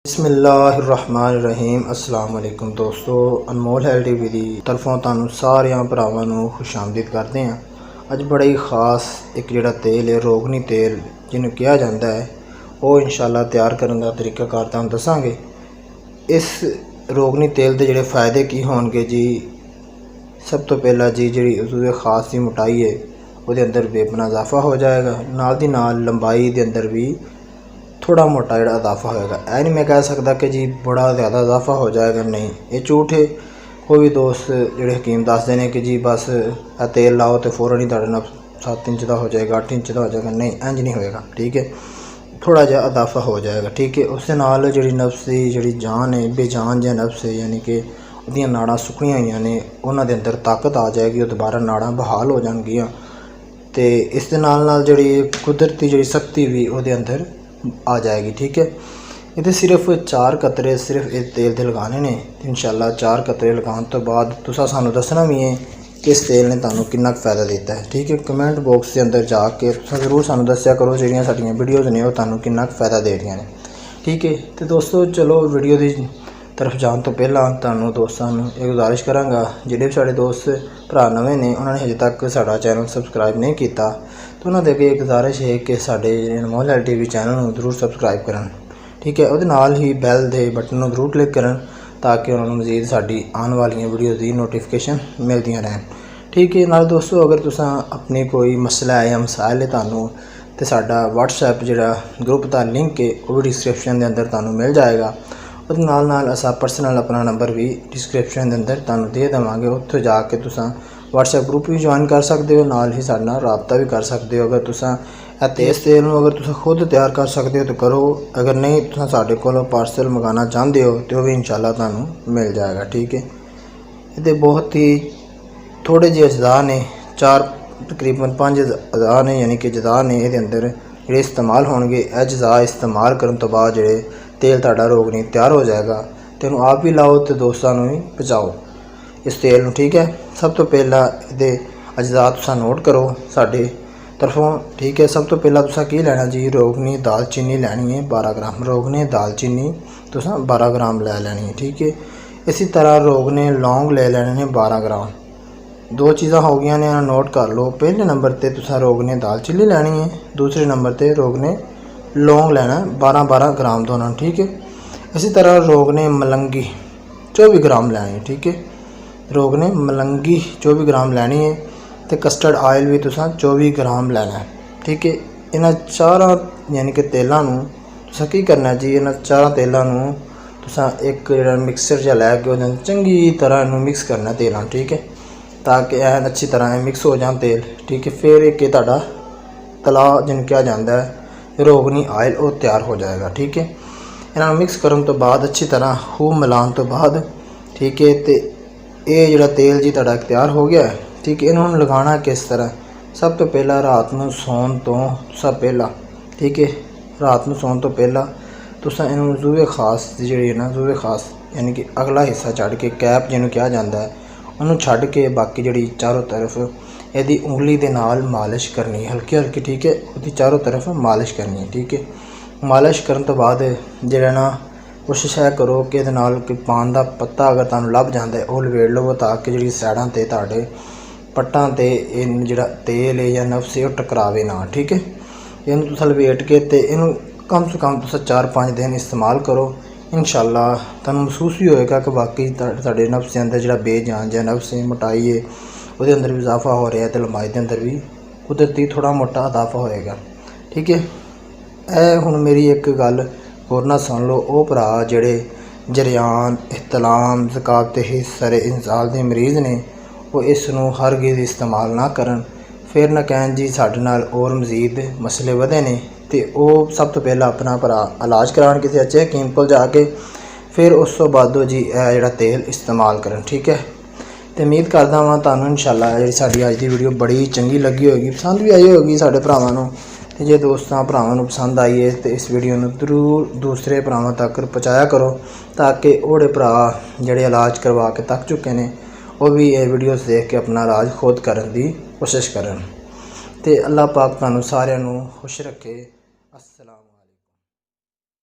बिस्मिल्लाहिर्रहमानिर्रहीम। अस्सलाम वालेकुम दोस्तों, अनमोल हेल्थ टीवी की तरफों तुहानू सारियां भरावां नू खुशामदीद करते हैं। अज बड़ा ही खास एक जिहड़ा तेल है रोगनी तेल जिन्होंने कहा जाता है वो इंशाअल्लाह तैयार करने का तरीकाकार तुहानू दसांगे। इस रोगनी तेल के जिहड़े फ़ायदे की होणगे जी, सब तो पहला जी जिहड़ी उज़वे खास की मोटाई है वो अंदर बेपना इजाफा हो जाएगा, नाल दी नाल लंबाई के अंदर भी थोड़ा मोटा जिहड़ा इजाफा होएगा। ऐ नहीं मैं कह सकता कि जी बड़ा ज़्यादा इजाफा हो जाएगा, नहीं ये झूठ है। कोई भी दोस्त जिहड़े हकीम दसदे ने कि जी बस तेल लाओ तो फौरन ही तुहाडा नफ्स 7 इंच का हो जाएगा, 8 इंच का हो जाएगा, नहीं इंज नहीं होएगा। ठीक है, थोड़ा जिहा इजाफा हो जाएगा। ठीक है, उस नाल जिहड़ी नफ्स की जिहड़ी जान है, बेजान जिहा नफ्स है, यानी कि उहदियां नाड़ां सुक्कियां होईयां ने, उन्हां दे अंदर ताकत आ जाएगी, वो दोबारा नाड़ां बहाल हो जाणगियां। ते इस दे नाल जिहड़ी कुदरती जिहड़ी शक्ति भी उहदे अंदर आ जाएगी। ठीक है, ये सिर्फ 4 कतरे सिर्फ इस तेल के लगाने ने। इंशाअल्लाह 4 कतरे लगाने तो बाद तुसा सानू दसना भी है कि इस तेल ने तुहानू कितना फ़ायदा देता है। ठीक है, कमेंट बॉक्स के अंदर जाके जरूर सानू दस्या करो जिहड़ियां साडीआं वीडियोज़ ने वो तुहानू कितना फ़ायदा दे रही हैं। ठीक है, तो दोस्तों चलो वीडियो की तरफ जाने तो पहला तुहानू दोस्तों एक गुजारिश करांगा, जिहड़े भी साडे दोस्त भरा नवे ने उन्होंने हजे तक साडा चैनल सबसक्राइब नहीं किया तो उन्होंने अगे एक गुजारिश है कि साडे अनमोल हेल्थ टीवी चैनल जरूर सबसक्राइब करन। ठीक है, उहदे नाल ही बैल के बटन को जरूर क्लिक करन ताकि उन्होंने मजीद साडी आने वाली वीडियो की नोटिफिकेशन मिलदियां रहन। ठीक है, नाल दोस्तों अगर तुसां अपनी कोई मसला है या मसाइल है तुहानू तो साडा व्हाट्सएप जिहड़ा ग्रुप का लिंक है वो भी डिस्क्रिप्शन के अंदर तुहानू मिल जाएगा। उस नाल असा पर्सनल अपना नंबर भी डिस्क्रिप्शन के अंदर तुहानू दे देवांगे, उत्थे जाके तुसां व्हाट्सएप ग्रुप भी ज्वाइन कर सकते हो, नाल ही साडे नाल राबता भी कर सकते हो। अगर तुसां इस तेल नू अगर तुसां खुद तैयार कर सकते हो तो करो, अगर नहीं तुसां साडे कोलों पार्सल मंगाना चाहते हो तो भी इंशाअल्लाह तुहानू मिल जाएगा। ठीक है, ये बहुत ही थोड़े जे अज़ा ने, 4 तकरीबन 5 अज़ा ने, यानी कि अज़ा ने ये अंदर जिहड़े इस्तेमाल होणगे। अज़ा इस्तेमाल करने तो बाद जिहड़े तेल तुहाडा रोग नहीं तैयार हो जाएगा। तेनू आप भी लाओ तो दोस्तों भी पहुँचाओ इस तेल नू। ठीक है, सब तो पहला ये अज़ा तुसां नोट करो साडे तरफों। ठीक है, सब तो पहला तुसां की लैना जी, रोगनी दालचीनी लैनी है 12 ग्राम। रोगनी दालचीनी तुसां 12 ग्राम लै लैनी है। ठीक है, इसी तरह रोगने लौंग ले लेने ने 12 ग्राम। 2 चीज़ां हो गई ने, नोट कर लो। पहले नंबर पर तुसां रोगने दालचीनी लैनी है, दूसरे नंबर पर रोगने लौंग लेना 12-12 ग्राम दोनों। ठीक है, इसी तरह रोगने मलंगी 24 ग्राम लैनी है। ठीक है, रोगने मलंगी 24 ग्राम लैनी है, तो कस्टर्ड आयल भी तुसां 24 ग्राम लेना है। ठीक है, इन्हां चारां यानी कि तेलों तुसां की करना जी, इन्हां चारां तेलों तुसां एक जिहड़ा मिक्सर जिहा लैके उहदे चंगी तरह इनू मिक्स करना तेलों। ठीक है, ताकि एन अच्छी तरह मिक्स हो जाए तेल। ठीक है, फिर एक तुहाडा तला जिन्हें कहा जाता है रोगनी आयल वो तैयार हो जाएगा। ठीक है, इन्हां मिक्स करने तो बाद अच्छी तरह खूब मिलाने तो बाद, ठीक है, तो ये जिहड़ा तेल जी तुहाडा तैयार हो गया है। ठीक है, इन्होंने लगाना किस तरह, सब तो पहला रात को सौन तो सब पहला, ठीक है, रात को सौन तो पहला तुसां इन्हूं ज़ूए खास जिहड़ी है ना, ज़ूए खास यानी कि अगला हिस्सा छड्ड के कैप जिन्होंने कहा जाता है उन्होंने छड्ड के बाकी जिहड़ी चारों तरफ यदि उंगली के नाल मालिश करनी है हल्की हल्की। ठीक है, उसकी चारों तरफ मालिश करनी है। ठीक है, मालिश करने तो बाद जिहड़ा ना कोशिश है करो कि इहदे नाल कि पान का पत्ता अगर तुहानूं लभ जाता है वो लवेड़ लवो, ताकि जिहड़ी साइडां ते तुहाडे पट्टां ते जिहड़ा तेल है या नफ्स है वो टकरावे ना। ठीक है, इहनूं तुसां लवेट के ते इहनूं कम से कम तुसां 4-5 दिन इस्तेमाल करो। इंशाअल्लाह तुहानूं महसूस भी होएगा कि वाकई तुहाडे नफ्स के अंदर जिहड़ा बेजान जिहा नफ्स है, मोटाई है, उसदे अंदर भी इजाफा हो रहा है, तो लंबाई के अंदर भी कुदरती थोड़ा मोटा इजाफा होएगा। ठीक है, ए हुण मेरी एक गल होर ना सुन लो, वो भरा जिहड़े जरियान, इहतलाम, ज़कात ते हिस्सर इंसाल के मरीज़ ने वो इसनूं हरगिज़ इस्तेमाल ना करन, फिर ना कहन जी साडे नाल और मजीद मसले वधे ने, तो वो सब तो पहला अपना भरा इलाज करान किसी अच्छे हकीम कोल जाके, फिर उस तो बादो जी जिहड़ा तेल इस्तेमाल करन। ठीक है, तो उम्मीद करदा वां तुहानूं इंशाअल्लाह जिहड़ी साडी अज दी वीडियो बड़ी चंगी लगी होगी, पसंद भी आई होगी साडे भरावां नूं। तो जे दोस्तों भरावां पसंद आई है तो इस वीडियो में जरूर दूसरे भरावां तक पहुँचाया करो, ताकि ओड़े भरा जिहड़े इलाज करवा के थक चुके हैं वो भी ये वीडियोस देख के अपना इलाज खुद करने की कोशिश करन। तो अल्लाह पाक तुहानूं सारिआं नूं खुश रखे।